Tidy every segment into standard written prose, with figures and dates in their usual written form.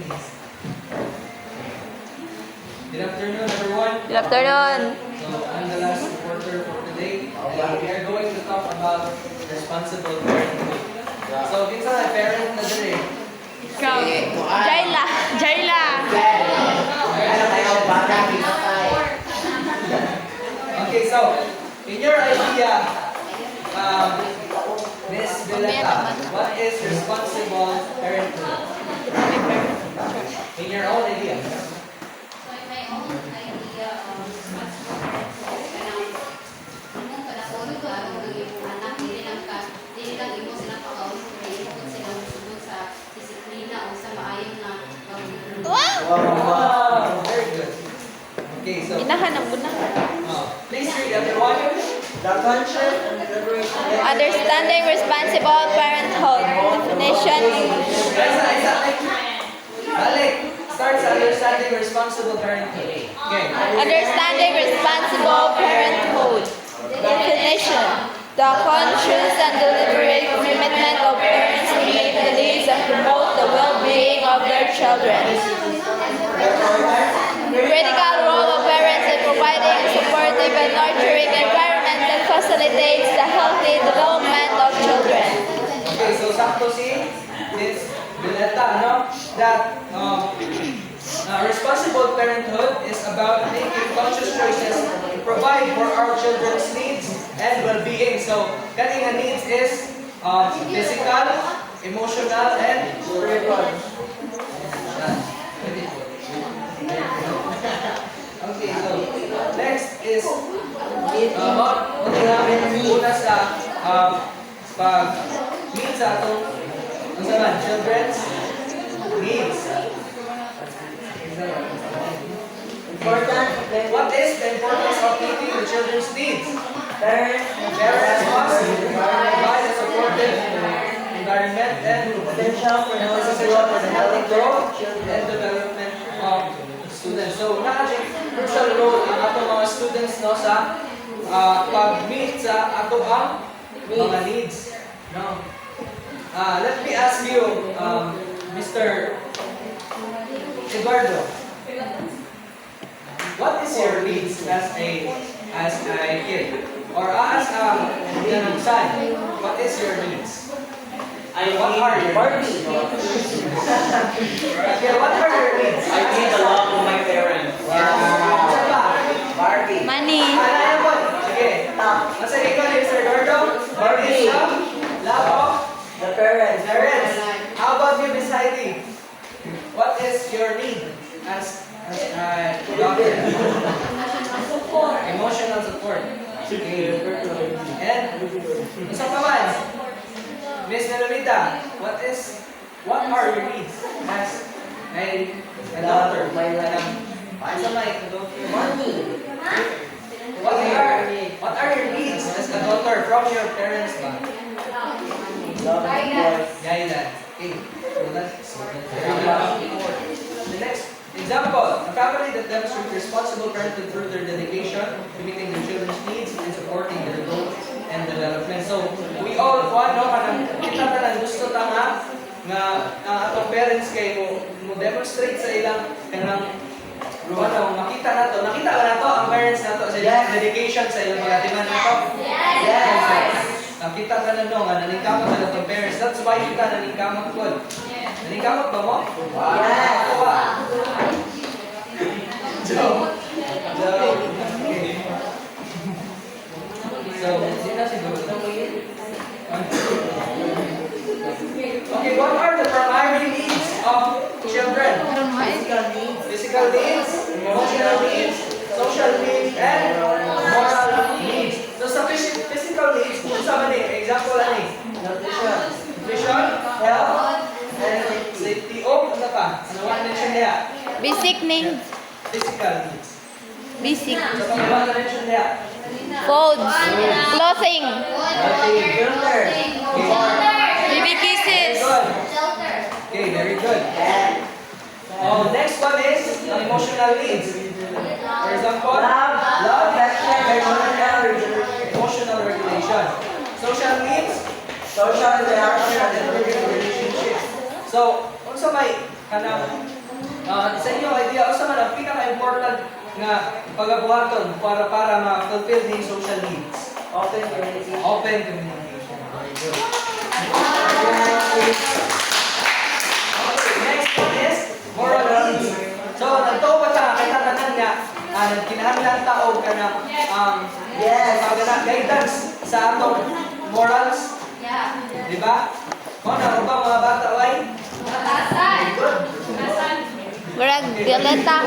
Good afternoon, everyone. Good afternoon. So, I'm the last reporter for today. And we are going to talk about responsible parenting. So, kinsa na parent na diri? Ikaw. Jaila. Jaila. Okay, so, in your idea, Miss Violeta, what is responsible parenting? In your own idea. So in my own idea of imong panahon yung anak dili lang imo sila pakaon kung sila musunod sa disiplina o sa maayong na Wow, very good. Okay, so Inahan ang bunahan. please read everyone. The conscious and deliberation Understanding responsible parenthood. Definition. Balik. Start sa understanding responsible parenting. Okay. Understanding responsible parenthood. Definition. The conscious and deliberate commitment of parents to meet the needs and promote the well-being of their children. Critical role of parents in providing a supportive and nurturing environment that facilitates the healthy development of children. Okay, so sakto si Miss Violeta, no? That responsible parenthood is about making conscious choices to provide for our children's needs and well-being. So, kani nga needs is physical, emotional, and spiritual. Okay, so next is una sa pag-meet sa atong children's needs. What is the importance of meeting the children's needs? Parents must provide a supportive environment and potential for the healthy growth and development of students. So, crucial role ang atong mga students no sa pag-meet sa ato ang mga needs. No. Let me ask you, Mr. Eduardo, what is your needs as a kid or as a young son? What is your needs? What are your needs? Okay, what are your needs? I need the love of my parents. Barbie. Money. Okay. Nasa ikaw ni Mr. Eduardo? Barbie. Love of The parents. parents. How about you, Miss Heidi? What is your need as a daughter? Emotional support. And isa pa man, Miss Melolita, what are your needs as a daughter? Isa may Money. what are your needs as a daughter from your parents ba? Love and support. Guidance. Okay. So that's the next example. A family that demonstrates responsible parenting through their dedication to meeting their children's needs and supporting their growth and development. So, we all, kita na lang gusto nga ang atong parents kay mo demonstrate sa ilang kanang makita na to. Nakita ba na to ang parents na to sa ilang dedication sa ilang mga timan na to? Yes! Nakita ka na no, nga naningkamot na itong parents. That's why kita naningkamot ko. Naningkamot ba mo? Yes! So, sino siguro? Okay, what are the primary needs of children? Physical needs. Physical needs, emotional needs, social needs, and moral needs. So sa physical needs, kung sa example ano Nutrition. nutrition, health, and safety. O, ano pa? Ano ang mention niya? Basic needs. Physical needs. Basic. So kung ano mention niya? Foods. Clothing. Filter. Baby kisses. Good. Okay, very good. Oh, next one is the emotional needs. For example, Love, affection, emotional regulation. Social needs, social interaction, and relationships. So, unsa may kanang sa inyong idea unsa man ang pinaka-important nga pagabuhaton para ma-fulfill ni social needs? Open communication. Open communication. Very good. Okay, next one is moral needs. So, nagtuo ba ta kay tatanan nga nagkinahanglan ta og kanang Yes. guidance sa atong morals, Yeah. di ba? Kung ano ba mga bata way? Murag Violeta.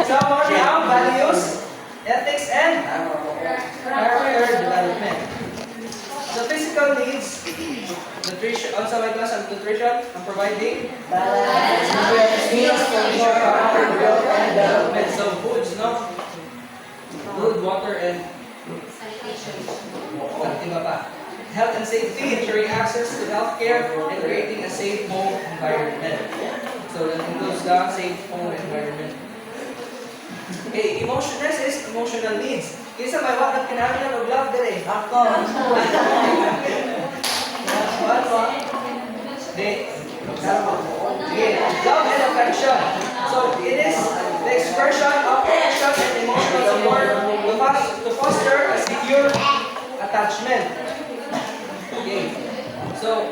So, more ang values, ethics, and character development. So, physical needs, nutrition, sa may class ang nutrition, ang providing Balance. Meals for character growth and development. so foods, no? Food, water, and iba pa. Health and safety, ensuring access to healthcare and creating a safe home environment. So that includes the safe home environment. Okay, next is emotional needs. Kisa may wala kinahanglan og love dire. Ako. What? Sige, love and affection. So it is the expression of affection and emotional support to foster a secure attachment. Okay. So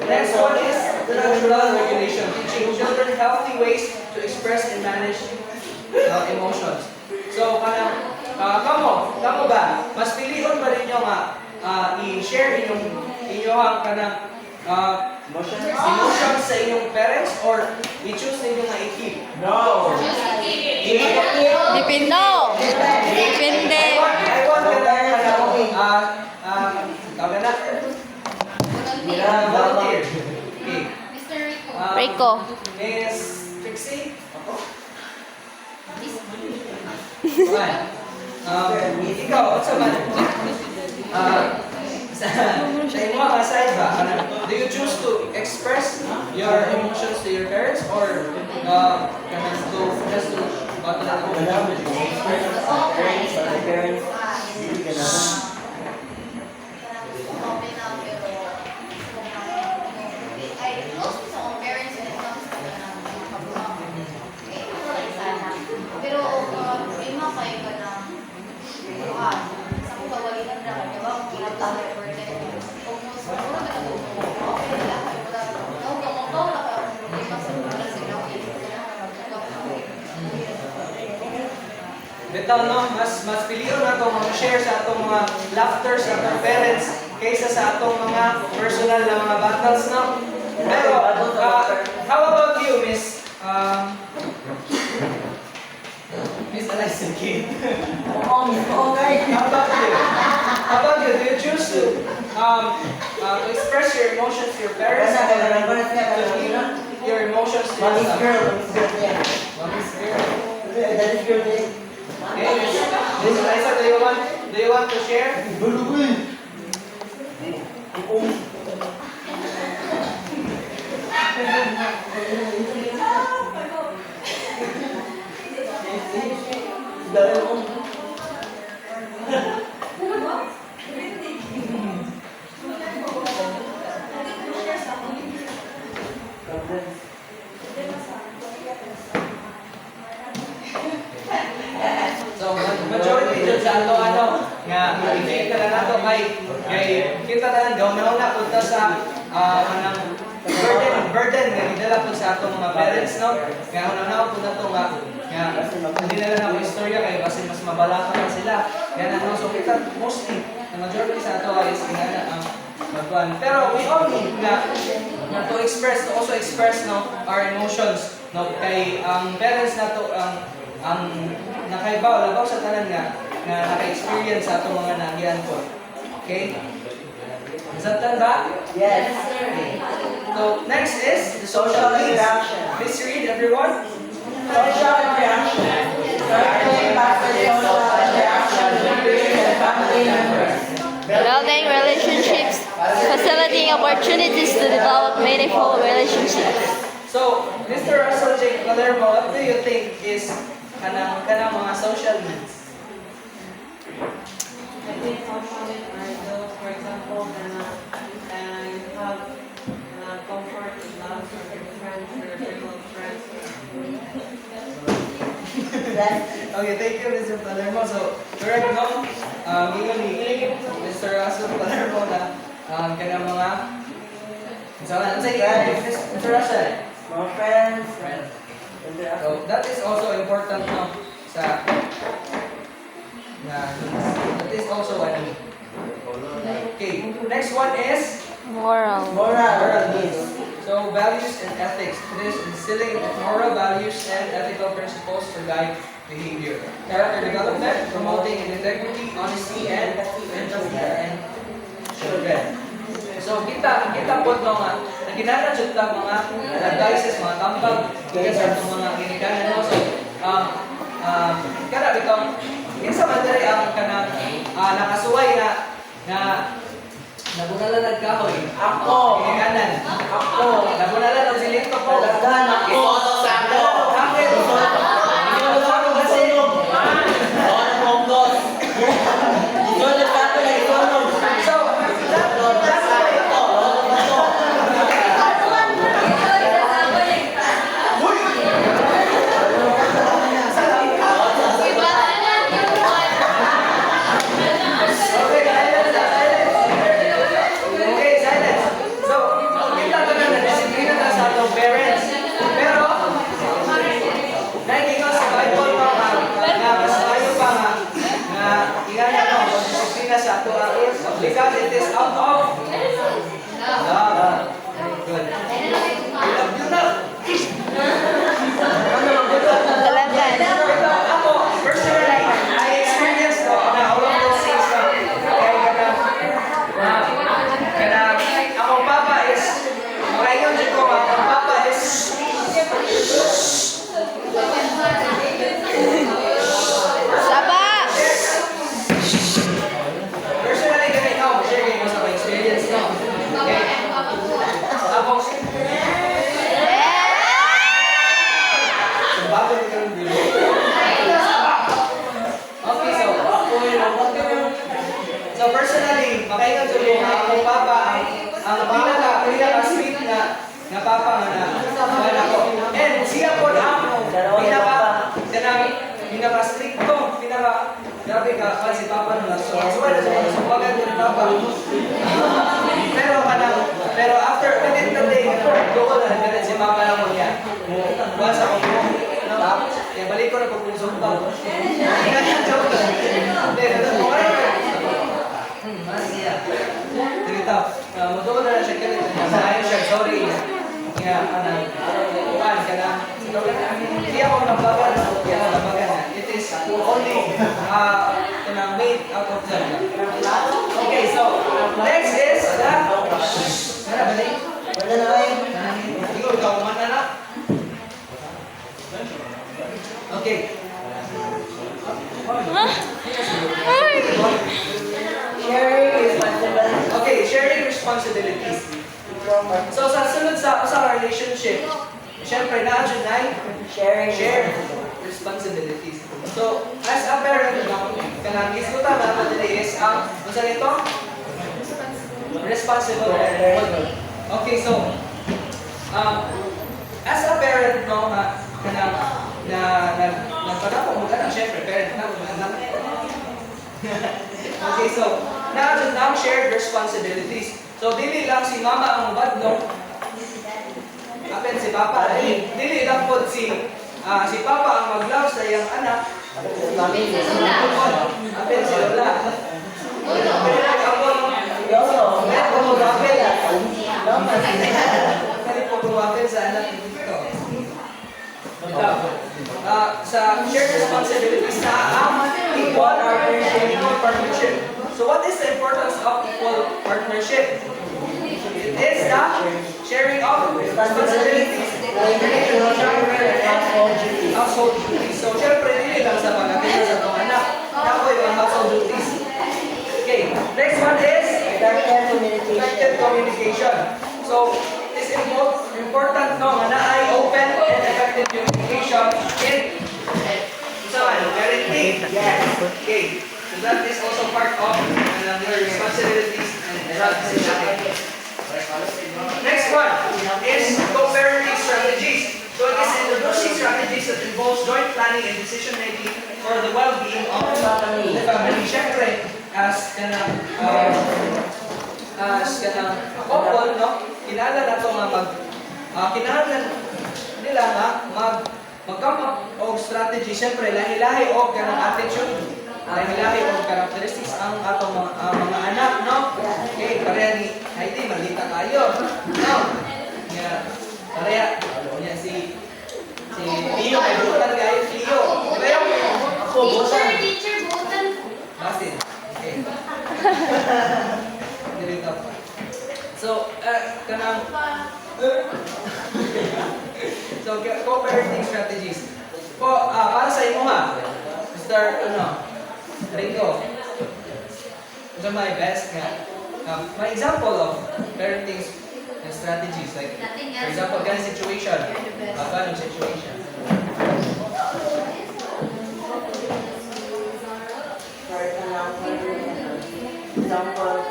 next one is cultural regulation, teaching children healthy ways to express and manage emotions. So kamo ba mas pilion ba ninyo nga i-share inyong kanang emotions sa inyong parents or i-choose ninyo nga i-keep? No. Depende. Depende. I want tawag na volunteer. Okay. Mr. Rico. Rico. Miss Trixie? Ako? Right. Ikaw, what's man? Sa imo nga side ba, do you choose to express your emotions to your parents or kanang to just to bottle it up? Parents. Hindi ka naman. Pero lima kayo ka na sa kung kawalitan na kanya ba kung kinatawag or kung siguro ka na okay lang kayo ka na lima sa mga sila Bitaw no, mas piliyon na itong mga share sa atong mga laughter sa atong parents kaysa sa atong mga personal na mga battles no. Pero how about you, Miss Miss Eliza King? How about you? How about you? Do you choose to express your emotions to your parents or to keep your emotions to Mommy's yourself? girl. Mommy's girl. That is girl day. Okay, Miss Eliza, do you want to share? So, majority dyan sa ato, nga, i-feel ka na nato kay kita na lang, gawin na punta sa, kanang, burden, nga, nidala po sa atong mga parents, no? Nga, una po na ito nga, hindi na lang ako istorya kayo kasi mas mabalaka na sila. Kaya na, so kita, mostly, the majority sa ato is, nga, magkuhan. Pero we all need na to express, to also express, no, our emotions, no? Kay, ang parents na to, ang nakaibaw, labaw sa tanan nga naka-experience sa atong mga nagian ko. Okay? Nasabtan ba? Yes. Okay. So, next is the social needs. Please read, everyone. Social interaction. Starting by social interaction between the family members. Building relationships. Facilitating opportunities to develop meaningful relationships. So, Mr. Russell J. Palermo, what do you think is kanang mga social needs? I think social needs are those for example, you have comfort and love for your friends, for your circle of friends. Okay, thank you, Mr. Palermo. So, correct, no? Ngayon ni Mr. Russell Palermo na kanang mga Mr. Russell. Mga friends. So, that is also important, no? Sa that is also what we. Okay, next one is Moral. moral needs. So, values and ethics. It is instilling moral values and ethical principles to guide behavior. Character development, promoting integrity, honesty, and empathy and children. So, kita po no nga, naginana jud ta mga advices, mga tambag, kaya sa itong mga ginikanan mo. So, kada bitaw, kinsa man diri ang kanang nakasuway na nabunalan kahoy. Ako. Ginikanan. Ako. Nabunalan og silito ko. Dalaghan ako. Sa ako. Bakit? Hindi mo sa ako kasi. So, that's why. Okay, silence. So, kita ko na disiplina na sa atong parents. Pero, nakikingon sa Bible nga mas tayo pa nga ingana no disiplina sa ato because it is out of love. Good. Love you na. Dalagan. Pero ako, personally, I experienced na all of those things na kaya akong papa is ngayon din ko akong papa is Saba. personally ganun ikaw share kayo sa mga experience no okay akong bago ni karon dili okay so personally makaingon jud ko nga akong papa ang pinaka sweet na papa nga na ako and siya po ang pinaka stricto grabe ka si papa nung so wala sa suwagan ko ni papa pero after within the day ko na nagkaroon si papa na mo niya once ako kaya balik ko na pagpunso pa siya dito motor na siya ganito ayun siya sorry kaya kuhan ka na hindi ako nabagan it is only made out of them. Okay, so next is balik. Wala na kayo. Ikaw, ikaw man na. Okay. Sharing responsibility. Okay, sharing responsibilities. So sa sunod sa relationship, syempre na-adjun na share responsibilities. So, as a parent, kanang iskuta na madali is ang ano nito? Responsible parent. Okay, so as a parent no kanang nagpadako mo kanang syempre parent na anak. Okay, so na-adjun na ang shared responsibilities. So, dili lang si mama ang mubad, no? Apen si papa, dili lang po si papa ang mag-love sa iyang anak. Apen si lola. Pero nag-apon, meron ko mag-apel. Meron ko mag-apel sa anak dito. Sa shared responsibilities na equal partnership. So what is the importance of equal partnership? It is the sharing of responsibilities and household duties. So syempre, hindi lang sa pag-atid sa itong anak. Ako yung household duties. Okay, next one is effective communication. So, it is important no, na ay open and effective communication in parenting. Yes. Okay. So that is also part of your responsibilities Next one is co-parenting strategies. So it is introducing strategies that involves joint planning and decision making for the well-being of the family. Siyempre, as couple, no? Kinahanglan na ito kinahanglan nila nga mag-come up og strategy. Siyempre, lahi-lahi o kanang attitude, lahi-lahi o characteristics ang atong mga anak, no? Okay, pareha ni Heidi, maldita kayo. No? Yeah. Pareha. Yan si Leo, may butan kayo, Leo. Pero, ako, butan. Teacher, butan. Basin. Okay. Dirito pa. So, kanang so, co-parenting strategies. Para sa imo ha, Mr. Rico. Ito my best nga. My example of parenting strategies, like, for example, ganang situation. Ganang situation. Example,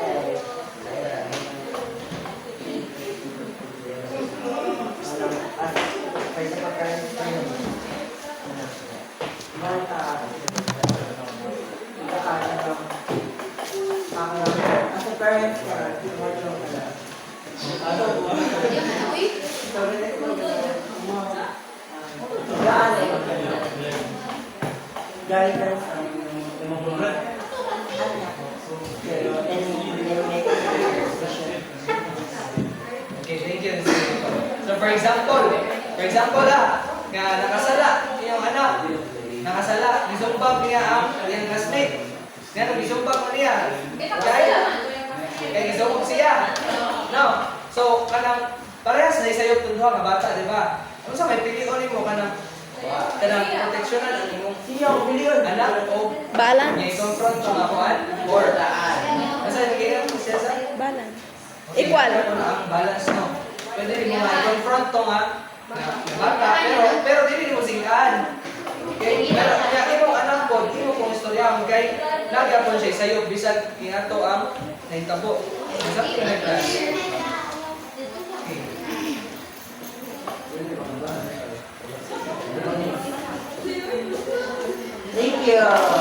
as a parent, guidance Okay, thank you. So for example nga nakasala iyong anak, nakasala, gisumbag niya ang iyang classmate. Nga gisumbag mo niya. Kaya gisumbag siya. No. So kanang parehas na isayog tunduha ka bata, di ba? Ano sa may pilion mo kanang proteksyonan ang imong anak o Balance. i-confront ka kuan or kasi nagiging mo siya sa Balance. okay, Equal. ano na ang balance, no? Pwede rin mo i-confront to nga na bata, pero dili mo singkaan. Okay? Pero kaya imong anak po, imo kong istorya kay nagyapon siya sayo bisag inato ang nahitabo. Exactly like that. Okay. Thank you.